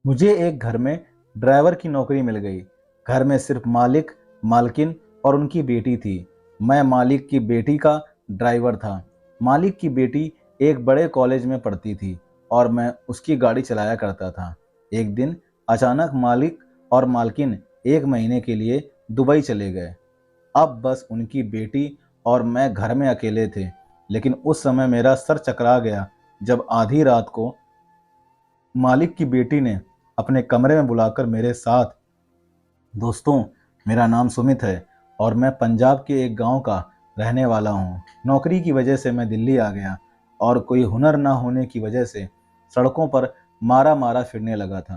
मुझे एक घर में ड्राइवर की नौकरी मिल गई। घर में सिर्फ मालिक, मालकिन और उनकी बेटी थी। मैं मालिक की बेटी का ड्राइवर था। मालिक की बेटी एक बड़े कॉलेज में पढ़ती थी और मैं उसकी गाड़ी चलाया करता था। एक दिन अचानक मालिक और मालकिन एक महीने के लिए दुबई चले गए। अब बस उनकी बेटी और मैं घर में अकेले थे। लेकिन उस समय मेरा सर चकरा गया जब आधी रात को मालिक की बेटी ने अपने कमरे में बुलाकर मेरे साथ, दोस्तों, मेरा नाम सुमित है और मैं पंजाब के एक गांव का रहने वाला हूं। नौकरी की वजह से मैं दिल्ली आ गया और कोई हुनर ना होने की वजह से सड़कों पर मारा मारा फिरने लगा था।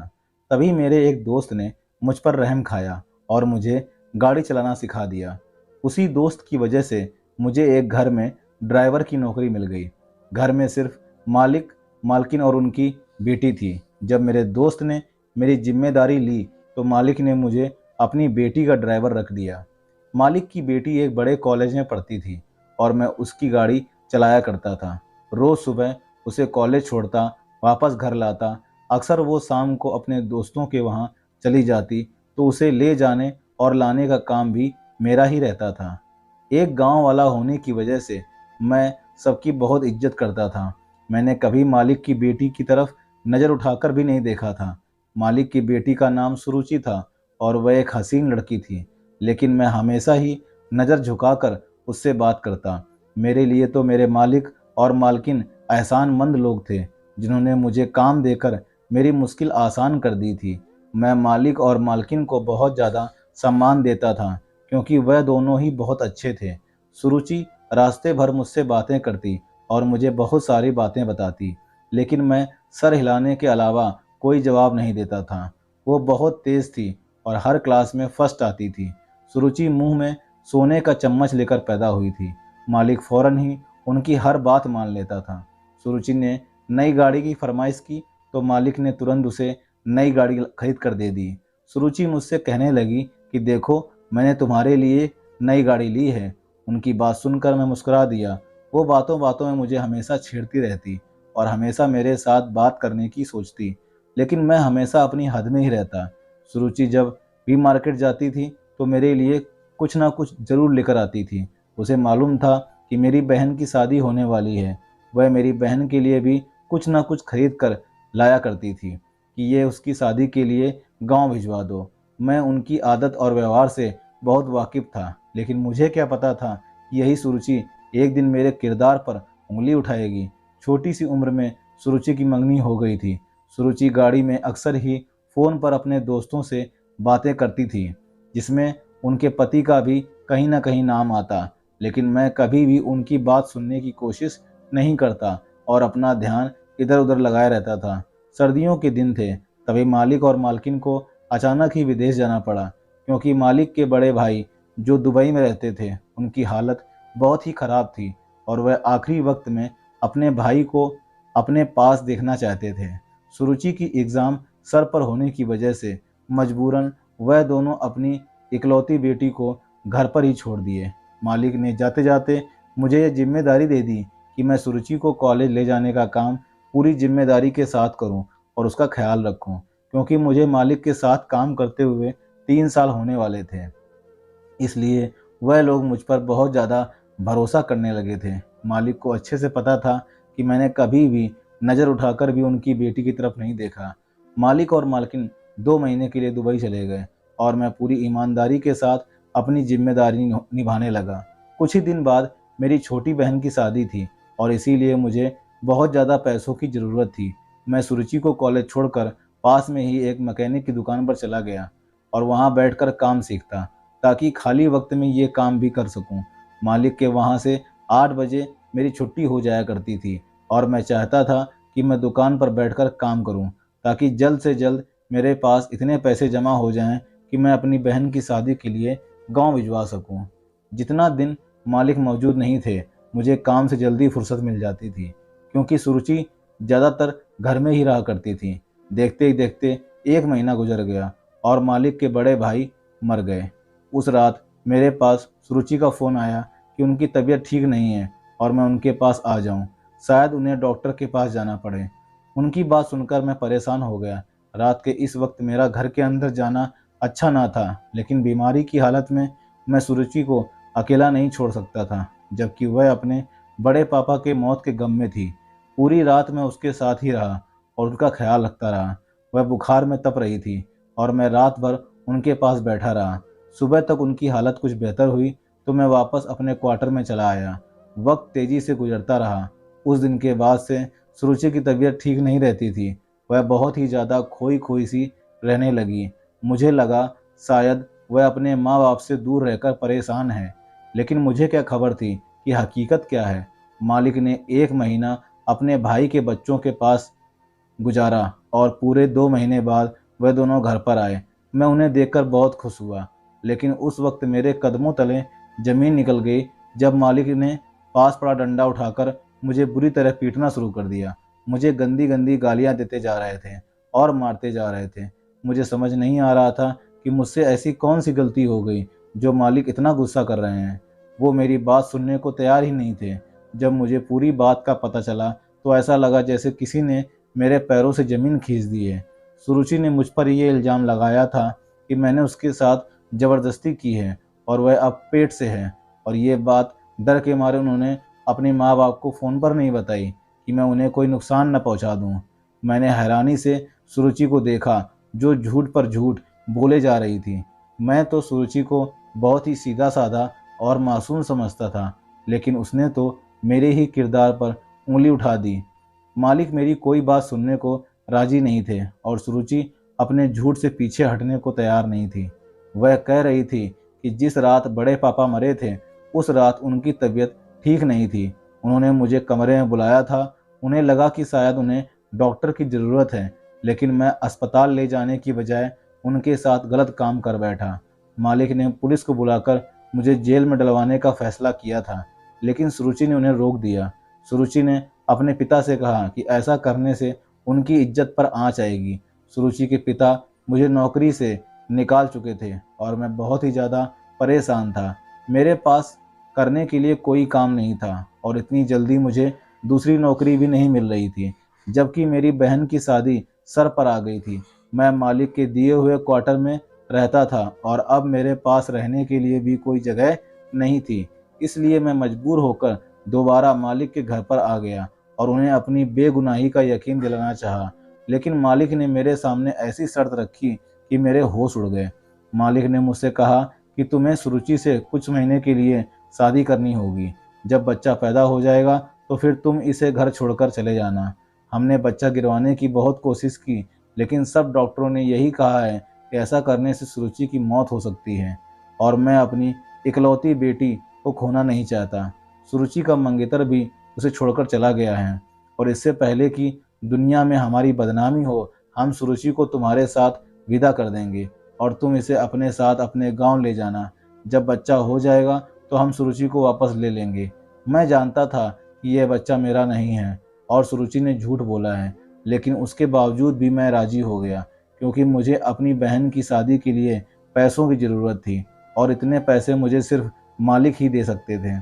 तभी मेरे एक दोस्त ने मुझ पर रहम खाया और मुझे गाड़ी चलाना सिखा दिया। उसी दोस्त की वजह से मुझे एक घर में ड्राइवर की नौकरी मिल गई। घर में सिर्फ मालिक, मालकिन और उनकी बेटी थी। जब मेरे दोस्त ने मेरी जिम्मेदारी ली तो मालिक ने मुझे अपनी बेटी का ड्राइवर रख दिया। मालिक की बेटी एक बड़े कॉलेज में पढ़ती थी और मैं उसकी गाड़ी चलाया करता था। रोज सुबह उसे कॉलेज छोड़ता, वापस घर लाता। अक्सर वो शाम को अपने दोस्तों के वहाँ चली जाती तो उसे ले जाने और लाने का काम भी मेरा ही रहता था। एक गांव वाला होने की वजह से मैं सबकी बहुत इज्जत करता था। मैंने कभी मालिक की बेटी की तरफ नज़र उठाकर भी नहीं देखा था। मालिक की बेटी का नाम सुरुचि था और वह एक हसीन लड़की थी, लेकिन मैं हमेशा ही नज़र झुकाकर उससे बात करता। मेरे लिए तो मेरे मालिक और मालकिन एहसानमंद लोग थे, जिन्होंने मुझे काम देकर मेरी मुश्किल आसान कर दी थी। मैं मालिक और मालकिन को बहुत ज़्यादा सम्मान देता था क्योंकि वह दोनों ही बहुत अच्छे थे। सुरुचि रास्ते भर मुझसे बातें करती और मुझे बहुत सारी बातें बताती, लेकिन मैं सर हिलाने के अलावा कोई जवाब नहीं देता था। वो बहुत तेज़ थी और हर क्लास में फर्स्ट आती थी। सुरुचि मुंह में सोने का चम्मच लेकर पैदा हुई थी। मालिक फौरन ही उनकी हर बात मान लेता था। सुरुचि ने नई गाड़ी की फरमाइश की तो मालिक ने तुरंत उसे नई गाड़ी खरीद कर दे दी। सुरुचि मुझसे कहने लगी कि देखो, मैंने तुम्हारे लिए नई गाड़ी ली है। उनकी बात सुनकर मैं मुस्कुरा दिया। वो बातों बातों में मुझे हमेशा छेड़ती रहती और हमेशा मेरे साथ बात करने की सोचती, लेकिन मैं हमेशा अपनी हद में ही रहता। सुरुचि जब भी मार्केट जाती थी तो मेरे लिए कुछ ना कुछ ज़रूर लेकर आती थी। उसे मालूम था कि मेरी बहन की शादी होने वाली है। वह मेरी बहन के लिए भी कुछ ना कुछ खरीद कर लाया करती थी कि ये उसकी शादी के लिए गांव भिजवा दो। मैं उनकी आदत और व्यवहार से बहुत वाकिफ था, लेकिन मुझे क्या पता था कि यही सुरुचि एक दिन मेरे किरदार पर उंगली उठाएगी। छोटी सी उम्र में सुरुचि की मंगनी हो गई थी। सुरुचि गाड़ी में अक्सर ही फ़ोन पर अपने दोस्तों से बातें करती थी, जिसमें उनके पति का भी कहीं ना कहीं नाम आता, लेकिन मैं कभी भी उनकी बात सुनने की कोशिश नहीं करता और अपना ध्यान इधर उधर लगाए रहता था। सर्दियों के दिन थे, तभी मालिक और मालकिन को अचानक ही विदेश जाना पड़ा क्योंकि मालिक के बड़े भाई जो दुबई में रहते थे, उनकी हालत बहुत ही ख़राब थी और वह आखिरी वक्त में अपने भाई को अपने पास देखना चाहते थे। सुरुचि की एग्ज़ाम सर पर होने की वजह से मजबूरन वह दोनों अपनी इकलौती बेटी को घर पर ही छोड़ दिए। मालिक ने जाते जाते मुझे ये जिम्मेदारी दे दी कि मैं सुरुचि को कॉलेज ले जाने का काम पूरी जिम्मेदारी के साथ करूं और उसका ख्याल रखूं, क्योंकि मुझे मालिक के साथ काम करते हुए 3 साल होने वाले थे। इसलिए वह लोग मुझ पर बहुत ज़्यादा भरोसा करने लगे थे। मालिक को अच्छे से पता था कि मैंने कभी भी नज़र उठाकर भी उनकी बेटी की तरफ नहीं देखा। मालिक और मालकिन 2 महीने के लिए दुबई चले गए और मैं पूरी ईमानदारी के साथ अपनी जिम्मेदारी निभाने लगा। कुछ ही दिन बाद मेरी छोटी बहन की शादी थी और इसीलिए मुझे बहुत ज़्यादा पैसों की ज़रूरत थी। मैं सुरुचि को कॉलेज छोड़कर पास में ही एक मैकेनिक की दुकान पर चला गया और वहाँ बैठकर काम सीखता, ताकि खाली वक्त में ये काम भी कर सकूं। मालिक के वहाँ से 8 बजे मेरी छुट्टी हो जाया करती थी और मैं चाहता था कि मैं दुकान पर बैठकर काम करूं, ताकि जल्द से जल्द मेरे पास इतने पैसे जमा हो जाएं कि मैं अपनी बहन की शादी के लिए गांव भिजवा सकूं। जितना दिन मालिक मौजूद नहीं थे, मुझे काम से जल्दी फुर्सत मिल जाती थी क्योंकि सुरुचि ज़्यादातर घर में ही रहा करती थी। देखते ही देखते 1 महीना गुजर गया और मालिक के बड़े भाई मर गए। उस रात मेरे पास सुरुचि का फ़ोन आया कि उनकी तबीयत ठीक नहीं है और मैं उनके पास आ जाऊं। शायद उन्हें डॉक्टर के पास जाना पड़े। उनकी बात सुनकर मैं परेशान हो गया, रात के इस वक्त मेरा घर के अंदर जाना अच्छा ना था, लेकिन बीमारी की हालत में मैं सुरुचि को अकेला नहीं छोड़ सकता था, जबकि वह अपने बड़े पापा के मौत के गम में थी। पूरी रात मैं उसके साथ ही रहा और उनका ख्याल रखता रहा। वह बुखार में तप रही थी और मैं रात भर उनके पास बैठा रहा। सुबह तक उनकी हालत कुछ बेहतर हुई तो मैं वापस अपने क्वार्टर में चला आया। वक्त तेजी से गुजरता रहा। उस दिन के बाद से सुरुचि की तबीयत ठीक नहीं रहती थी। वह बहुत ही ज़्यादा खोई खोई सी रहने लगी। मुझे लगा शायद वह अपने माँ बाप से दूर रहकर परेशान है, लेकिन मुझे क्या खबर थी कि हकीकत क्या है। मालिक ने 1 महीना अपने भाई के बच्चों के पास गुजारा और पूरे 2 महीने बाद वह दोनों घर पर आए। मैं उन्हें देखकर बहुत खुश हुआ, लेकिन उस वक्त मेरे कदमों तले जमीन निकल गई जब मालिक ने पास पड़ा डंडा उठाकर मुझे बुरी तरह पीटना शुरू कर दिया। मुझे गंदी गंदी गालियां देते जा रहे थे और मारते जा रहे थे। मुझे समझ नहीं आ रहा था कि मुझसे ऐसी कौन सी गलती हो गई जो मालिक इतना गुस्सा कर रहे हैं। वो मेरी बात सुनने को तैयार ही नहीं थे। जब मुझे पूरी बात का पता चला तो ऐसा लगा जैसे किसी ने मेरे पैरों से ज़मीन खींच दी है। सुरुचि ने मुझ पर यह इल्ज़ाम लगाया था कि मैंने उसके साथ ज़बरदस्ती की है और वह अब पेट से है, और ये बात डर के मारे उन्होंने अपने माँ बाप को फ़ोन पर नहीं बताई कि मैं उन्हें कोई नुकसान न पहुँचा दूँ। मैंने हैरानी से सुरुचि को देखा जो झूठ पर झूठ बोले जा रही थी। मैं तो सुरुचि को बहुत ही सीधा साधा और मासूम समझता था, लेकिन उसने तो मेरे ही किरदार पर उंगली उठा दी। मालिक मेरी कोई बात सुनने को राजी नहीं थे और सुरुचि अपने झूठ से पीछे हटने को तैयार नहीं थी। वह कह रही थी कि जिस रात बड़े पापा मरे थे उस रात उनकी तबीयत ठीक नहीं थी। उन्होंने मुझे कमरे में बुलाया था। उन्हें लगा कि शायद उन्हें डॉक्टर की ज़रूरत है, लेकिन मैं अस्पताल ले जाने की बजाय उनके साथ गलत काम कर बैठा। मालिक ने पुलिस को बुलाकर मुझे जेल में डलवाने का फैसला किया था, लेकिन सुरुचि ने उन्हें रोक दिया। सुरुचि ने अपने पिता से कहा कि ऐसा करने से उनकी इज्जत पर आँच आएगी। सुरुचि के पिता मुझे नौकरी से निकाल चुके थे और मैं बहुत ही ज़्यादा परेशान था। मेरे पास करने के लिए कोई काम नहीं था और इतनी जल्दी मुझे दूसरी नौकरी भी नहीं मिल रही थी, जबकि मेरी बहन की शादी सर पर आ गई थी। मैं मालिक के दिए हुए क्वार्टर में रहता था और अब मेरे पास रहने के लिए भी कोई जगह नहीं थी। इसलिए मैं मजबूर होकर दोबारा मालिक के घर पर आ गया और उन्हें अपनी बेगुनाही का यकीन दिलाना चाहा, लेकिन मालिक ने मेरे सामने ऐसी शर्त रखी कि मेरे होश उड़ गए। मालिक ने मुझसे कहा कि तुम्हें सुरुचि से कुछ महीने के लिए शादी करनी होगी। जब बच्चा पैदा हो जाएगा तो फिर तुम इसे घर छोड़कर चले जाना। हमने बच्चा गिरवाने की बहुत कोशिश की, लेकिन सब डॉक्टरों ने यही कहा है कि ऐसा करने से सुरुचि की मौत हो सकती है और मैं अपनी इकलौती बेटी को खोना नहीं चाहता। सुरुचि का मंगेतर भी उसे छोड़कर चला गया है और इससे पहले कि दुनिया में हमारी बदनामी हो, हम सुरुचि को तुम्हारे साथ विदा कर देंगे और तुम इसे अपने साथ अपने गांव ले जाना। जब बच्चा हो जाएगा तो हम सुरुचि को वापस ले लेंगे। मैं जानता था कि यह बच्चा मेरा नहीं है और सुरुचि ने झूठ बोला है, लेकिन उसके बावजूद भी मैं राजी हो गया, क्योंकि मुझे अपनी बहन की शादी के लिए पैसों की ज़रूरत थी और इतने पैसे मुझे सिर्फ मालिक ही दे सकते थे।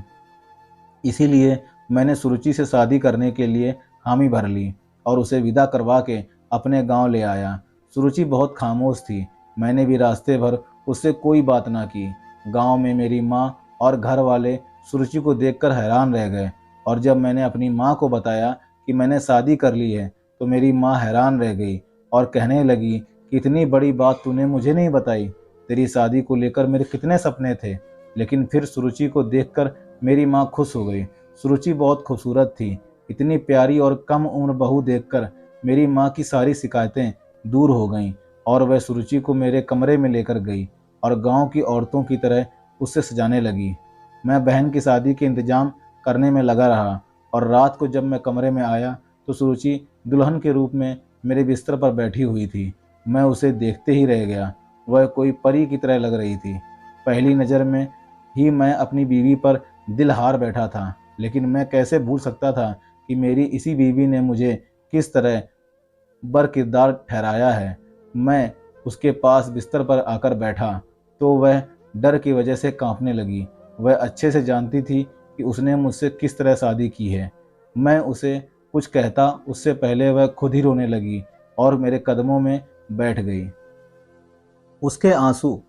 इसीलिए मैंने सुरुचि से शादी करने के लिए हामी भर ली और उसे विदा करवा के अपने गांव ले आया। सुरुचि बहुत खामोश थी। मैंने भी रास्ते भर उससे कोई बात ना की। गांव में मेरी माँ और घर वाले सुरुचि को देखकर हैरान रह गए और जब मैंने अपनी माँ को बताया कि मैंने शादी कर ली है तो मेरी माँ हैरान रह गई और कहने लगी कि इतनी बड़ी बात तूने मुझे नहीं बताई। तेरी शादी को लेकर मेरे कितने सपने थे। लेकिन फिर सुरुचि को देखकर मेरी माँ खुश हो गई। सुरुचि बहुत खूबसूरत थी। इतनी प्यारी और कम उम्र बहू देखकर मेरी माँ की सारी शिकायतें दूर हो गईं और वह सुरुचि को मेरे कमरे में लेकर गई और गांव की औरतों की तरह उससे सजाने लगी। मैं बहन की शादी के इंतजाम करने में लगा रहा और रात को जब मैं कमरे में आया तो सुरुचि दुल्हन के रूप में मेरे बिस्तर पर बैठी हुई थी। मैं उसे देखते ही रह गया। वह कोई परी की तरह लग रही थी। पहली नज़र में ही मैं अपनी बीवी पर दिल हार बैठा था, लेकिन मैं कैसे भूल सकता था कि मेरी इसी बीवी ने मुझे किस तरह बरकिरदार ठहराया है। मैं उसके पास बिस्तर पर आकर बैठा तो वह डर की वजह से कांपने लगी। वह अच्छे से जानती थी कि उसने मुझसे किस तरह शादी की है। मैं उसे कुछ कहता उससे पहले वह खुद ही रोने लगी और मेरे कदमों में बैठ गई। उसके आंसू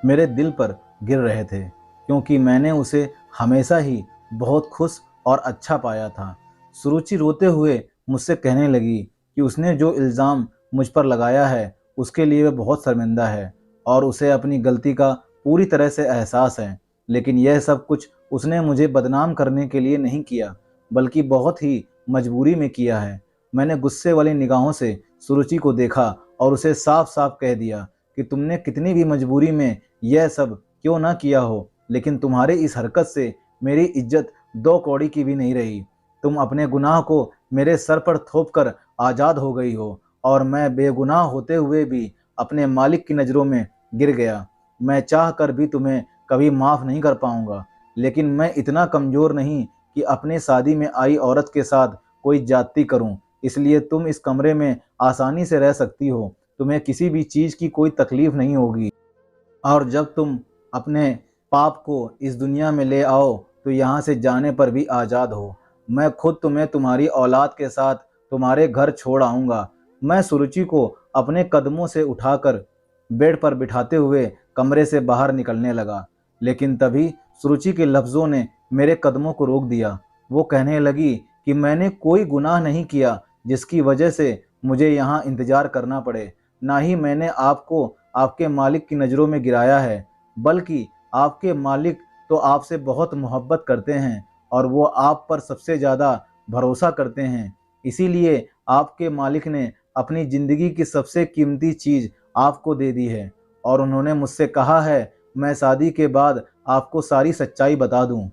मेरे दिल पर गिर रहे थे, क्योंकि मैंने उसे हमेशा ही बहुत खुश और अच्छा पाया था। सुरुचि रोते हुए मुझसे कहने लगी कि उसने जो इल्ज़ाम मुझ पर लगाया है उसके लिए वह बहुत शर्मिंदा है और उसे अपनी गलती का पूरी तरह से एहसास है। लेकिन यह सब कुछ उसने मुझे बदनाम करने के लिए नहीं किया, बल्कि बहुत ही मजबूरी में किया है। मैंने गुस्से वाली निगाहों से सुरुचि को देखा और उसे साफ साफ कह दिया कि तुमने कितनी भी मजबूरी में यह सब क्यों ना किया हो, लेकिन तुम्हारी इस हरकत से मेरी इज्जत 2 कौड़ी की भी नहीं रही। तुम अपने गुनाह को मेरे सर पर थोप कर आज़ाद हो गई हो और मैं बेगुनाह होते हुए भी अपने मालिक की नज़रों में गिर गया। मैं चाह कर भी तुम्हें कभी माफ़ नहीं कर पाऊंगा, लेकिन मैं इतना कमज़ोर नहीं कि अपने शादी में आई औरत के साथ कोई ज्यादती करूं। इसलिए तुम इस कमरे में आसानी से रह सकती हो, तुम्हें किसी भी चीज़ की कोई तकलीफ नहीं होगी। और जब तुम अपने पाप को इस दुनिया में ले आओ तो यहाँ से जाने पर भी आज़ाद हो। मैं खुद तुम्हें तुम्हारी औलाद के साथ तुम्हारे घर छोड़ आऊँगा। मैं सुरुचि को अपने कदमों से उठाकर बेड पर बिठाते हुए कमरे से बाहर निकलने लगा, लेकिन तभी सुरुचि के लफ्ज़ों ने मेरे कदमों को रोक दिया। वो कहने लगी कि मैंने कोई गुनाह नहीं किया जिसकी वजह से मुझे यहाँ इंतज़ार करना पड़े। ना ही मैंने आपको आपके मालिक की नज़रों में गिराया है, बल्कि आपके मालिक तो आपसे बहुत मोहब्बत करते हैं और वो आप पर सबसे ज़्यादा भरोसा करते हैं। इसीलिए आपके मालिक ने अपनी ज़िंदगी की सबसे कीमती चीज़ आपको दे दी है और उन्होंने मुझसे कहा है मैं शादी के बाद आपको सारी सच्चाई बता दूं।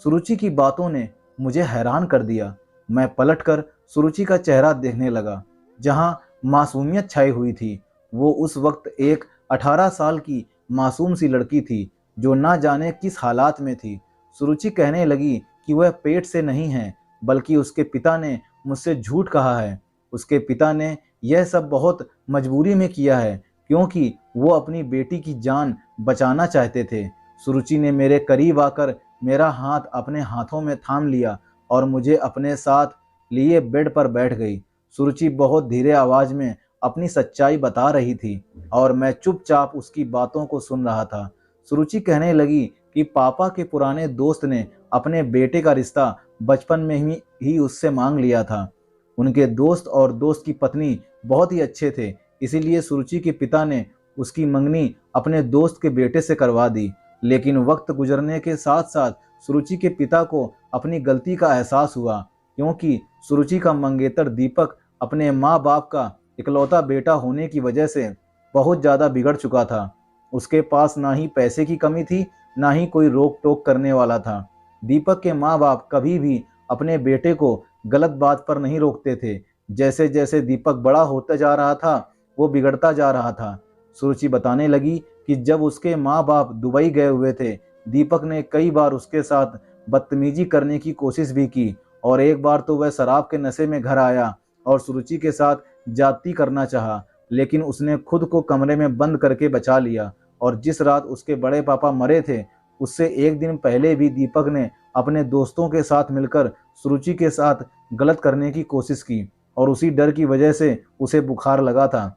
सुरुचि की बातों ने मुझे हैरान कर दिया। मैं पलटकर सुरुचि का चेहरा देखने लगा, जहां मासूमियत छाई हुई थी। वो उस वक्त एक 18 साल की मासूम सी लड़की थी जो ना जाने किस हालात में थी। सुरुचि कहने लगी कि वह पेट से नहीं है, बल्कि उसके पिता ने मुझसे झूठ कहा है। उसके पिता ने यह सब बहुत मजबूरी में किया है, क्योंकि वो अपनी बेटी की जान बचाना चाहते थे। सुरुचि ने मेरे करीब आकर मेरा हाथ अपने हाथों में थाम लिया और मुझे अपने साथ लिए बेड पर बैठ गई। सुरुचि बहुत धीरे आवाज में अपनी सच्चाई बता रही थी और मैं चुपचाप उसकी बातों को सुन रहा था। सुरुचि कहने लगी कि पापा के पुराने दोस्त ने अपने बेटे का रिश्ता बचपन में ही उससे मांग लिया था। उनके दोस्त और दोस्त की पत्नी बहुत ही अच्छे थे, इसीलिए सुरुचि के पिता ने उसकी मंगनी अपने दोस्त के बेटे से करवा दी। लेकिन वक्त गुजरने के साथ साथ सुरुचि के पिता को अपनी गलती का एहसास हुआ, क्योंकि सुरुचि का मंगेतर दीपक अपने माँ बाप का इकलौता बेटा होने की वजह से बहुत ज़्यादा बिगड़ चुका था। उसके पास ना ही पैसे की कमी थी, ना ही कोई रोक टोक करने वाला था। दीपक के माँ बाप कभी भी अपने बेटे को गलत बात पर नहीं रोकते थे। जैसे जैसे दीपक बड़ा होता जा रहा था, वो बिगड़ता जा रहा था। सुरुचि बताने लगी कि जब उसके माँ बाप दुबई गए हुए थे, दीपक ने कई बार उसके साथ बदतमीजी करने की कोशिश भी की और एक बार तो वह शराब के नशे में घर आया और सुरुचि के साथ जाती करना चाहा, लेकिन उसने खुद को कमरे में बंद करके बचा लिया। और जिस रात उसके बड़े पापा मरे थे, उससे एक दिन पहले भी दीपक ने अपने दोस्तों के साथ मिलकर सुरुचि के साथ गलत करने की कोशिश की और उसी डर की वजह से उसे बुखार लगा था।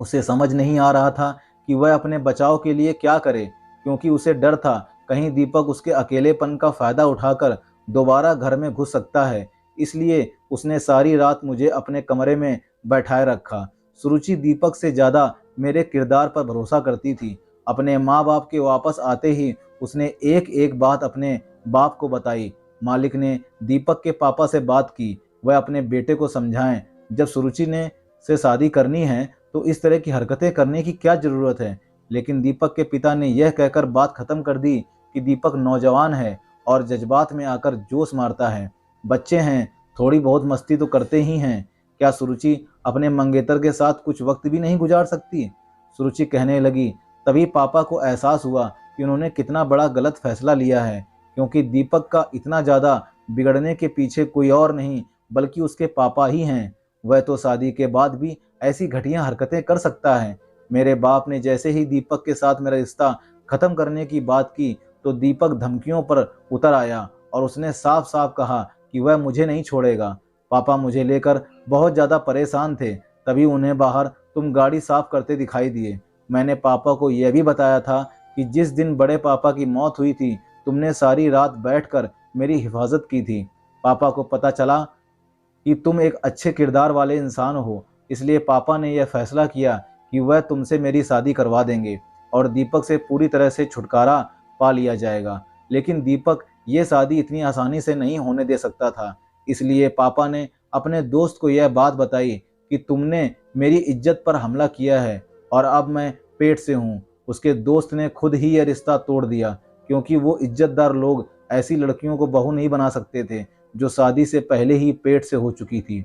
उसे समझ नहीं आ रहा था कि वह अपने बचाव के लिए क्या करे, क्योंकि उसे डर था कहीं दीपक उसके अकेलेपन का फायदा उठाकर दोबारा घर में घुस सकता है। इसलिए उसने सारी रात मुझे अपने कमरे में बैठाए रखा। सुरुचि दीपक से ज़्यादा मेरे किरदार पर भरोसा करती थी। अपने माँ बाप के वापस आते ही उसने एक एक बात अपने बाप को बताई। मालिक ने दीपक के पापा से बात की, वह अपने बेटे को समझाएं जब सुरुचि ने से शादी करनी है तो इस तरह की हरकतें करने की क्या ज़रूरत है। लेकिन दीपक के पिता ने यह कहकर बात खत्म कर दी कि दीपक नौजवान है और जज्बात में आकर जोश मारता है। बच्चे हैं, थोड़ी बहुत मस्ती तो करते ही हैं। क्या सुरुचि अपने मंगेतर के साथ कुछ वक्त भी नहीं गुजार सकती? सुरुचि कहने लगी। तभी पापा को एहसास हुआ कि उन्होंने कितना बड़ा गलत फैसला लिया है, क्योंकि दीपक का इतना ज़्यादा बिगड़ने के पीछे कोई और नहीं बल्कि उसके पापा ही हैं। वह तो शादी के बाद भी ऐसी घटिया हरकतें कर सकता है। मेरे बाप ने जैसे ही दीपक के साथ मेरा रिश्ता खत्म करने की बात की तो दीपक धमकियों पर उतर आया और उसने साफ साफ कहा कि वह मुझे नहीं छोड़ेगा। पापा मुझे लेकर बहुत ज़्यादा परेशान थे। तभी उन्हें बाहर तुम गाड़ी साफ करते दिखाई दिए। मैंने पापा को यह भी बताया था कि जिस दिन बड़े पापा की मौत हुई थी, तुमने सारी रात बैठकर मेरी हिफाजत की थी। पापा को पता चला कि तुम एक अच्छे किरदार वाले इंसान हो, इसलिए पापा ने यह फैसला किया कि वह तुमसे मेरी शादी करवा देंगे और दीपक से पूरी तरह से छुटकारा पा लिया जाएगा। लेकिन दीपक ये शादी इतनी आसानी से नहीं होने दे सकता था। इसलिए पापा ने अपने दोस्त को यह बात बताई कि तुमने मेरी इज्जत पर हमला किया है और अब मैं पेट से हूँ। उसके दोस्त ने खुद ही यह रिश्ता तोड़ दिया, क्योंकि वो इज्जतदार लोग ऐसी लड़कियों को बहू नहीं बना सकते थे जो शादी से पहले ही पेट से हो चुकी थी।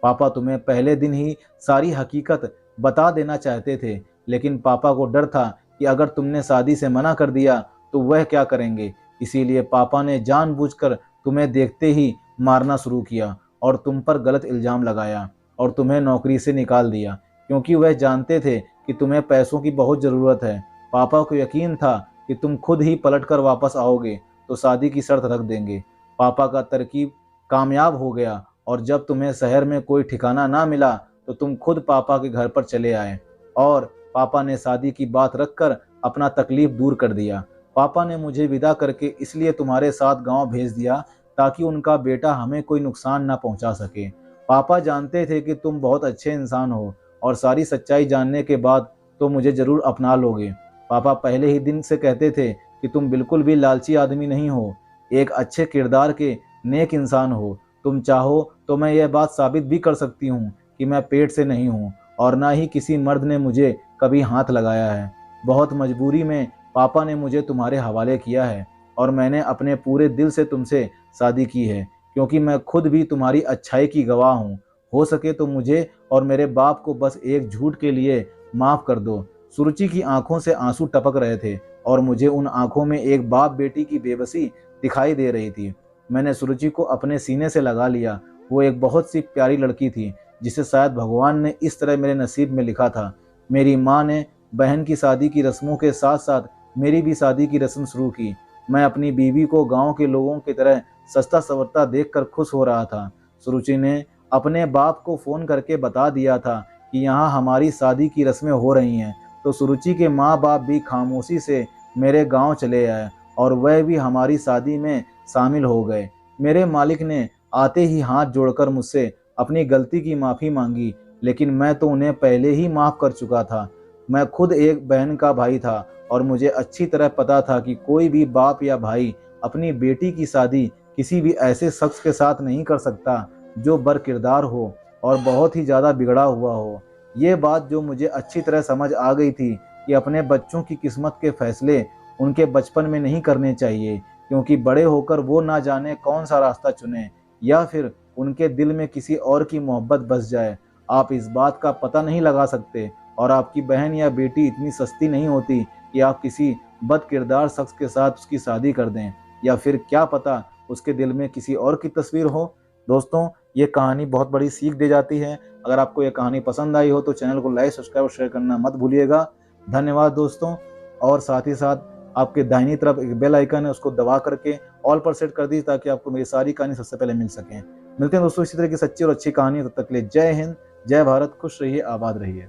पापा तुम्हें पहले दिन ही सारी हकीकत बता देना चाहते थे, लेकिन पापा को डर था कि अगर तुमने शादी से मना कर दिया तो वह क्या करेंगे। इसीलिए पापा ने जानबूझकर तुम्हें देखते ही मारना शुरू किया और तुम पर गलत इल्जाम लगाया और तुम्हें नौकरी से निकाल दिया, क्योंकि वह जानते थे कि तुम्हें पैसों की बहुत ज़रूरत है। पापा को यकीन था कि तुम खुद ही पलटकर वापस आओगे तो शादी की शर्त रख देंगे। पापा का तरकीब कामयाब हो गया और जब तुम्हें शहर में कोई ठिकाना ना मिला तो तुम खुद पापा के घर पर चले आए और पापा ने शादी की बात रखकर अपना तकलीफ दूर कर दिया। पापा ने मुझे विदा करके इसलिए तुम्हारे साथ गांव भेज दिया ताकि उनका बेटा हमें कोई नुकसान ना पहुंचा सके। पापा जानते थे कि तुम बहुत अच्छे इंसान हो और सारी सच्चाई जानने के बाद तो मुझे ज़रूर अपना लोगे। पापा पहले ही दिन से कहते थे कि तुम बिल्कुल भी लालची आदमी नहीं हो, एक अच्छे किरदार के नेक इंसान हो। तुम चाहो तो मैं यह बात साबित भी कर सकती हूँ कि मैं पेट से नहीं हूँ और ना ही किसी मर्द ने मुझे कभी हाथ लगाया है। बहुत मजबूरी में पापा ने मुझे तुम्हारे हवाले किया है और मैंने अपने पूरे दिल से तुमसे शादी की है, क्योंकि मैं खुद भी तुम्हारी अच्छाई की गवाह हूँ। हो सके तो मुझे और मेरे बाप को बस एक झूठ के लिए माफ़ कर दो। सुरुचि की आंखों से आंसू टपक रहे थे और मुझे उन आंखों में एक बाप बेटी की बेबसी दिखाई दे रही थी। मैंने सुरुचि को अपने सीने से लगा लिया। वो एक बहुत सी प्यारी लड़की थी जिसे शायद भगवान ने इस तरह मेरे नसीब में लिखा था। मेरी माँ ने बहन की शादी की रस्मों के साथ साथ मेरी भी शादी की रस्म शुरू की। मैं अपनी बीवी को गांव के लोगों की तरह सस्ता सवरता देखकर खुश हो रहा था। सुरुचि ने अपने बाप को फ़ोन करके बता दिया था कि यहाँ हमारी शादी की रस्में हो रही हैं, तो सुरुचि के माँ बाप भी खामोशी से मेरे गांव चले आए और वह भी हमारी शादी में शामिल हो गए। मेरे मालिक ने आते ही हाथ जोड़कर मुझसे अपनी गलती की माफ़ी मांगी, लेकिन मैं तो उन्हें पहले ही माफ़ कर चुका था। मैं खुद एक बहन का भाई था और मुझे अच्छी तरह पता था कि कोई भी बाप या भाई अपनी बेटी की शादी किसी भी ऐसे शख्स के साथ नहीं कर सकता जो बरकिरदार हो और बहुत ही ज़्यादा बिगड़ा हुआ हो। ये बात जो मुझे अच्छी तरह समझ आ गई थी कि अपने बच्चों की किस्मत के फैसले उनके बचपन में नहीं करने चाहिए, क्योंकि बड़े होकर वो ना जाने कौन सा रास्ता चुने या फिर उनके दिल में किसी और की मोहब्बत बस जाए। आप इस बात का पता नहीं लगा सकते और आपकी बहन या बेटी इतनी सस्ती नहीं होती कि आप किसी बद किरदार शख्स के साथ उसकी शादी कर दें, या फिर क्या पता उसके दिल में किसी और की तस्वीर हो। दोस्तों, ये कहानी बहुत बड़ी सीख दे जाती है। अगर आपको ये कहानी पसंद आई हो तो चैनल को लाइक, सब्सक्राइब और शेयर करना मत भूलिएगा। धन्यवाद दोस्तों। और साथ ही साथ आपके दाहिनी तरफ एक बेल आइकन है, उसको दबा करके ऑल पर सेट कर दीजिए ताकि आपको मेरी सारी कहानी सबसे पहले मिल सकें। मिलते हैं दोस्तों इसी तरह की सच्ची और अच्छी कहानी। तब तक के लिए जय हिंद, जय भारत, खुश रहिए, आबाद रहिए।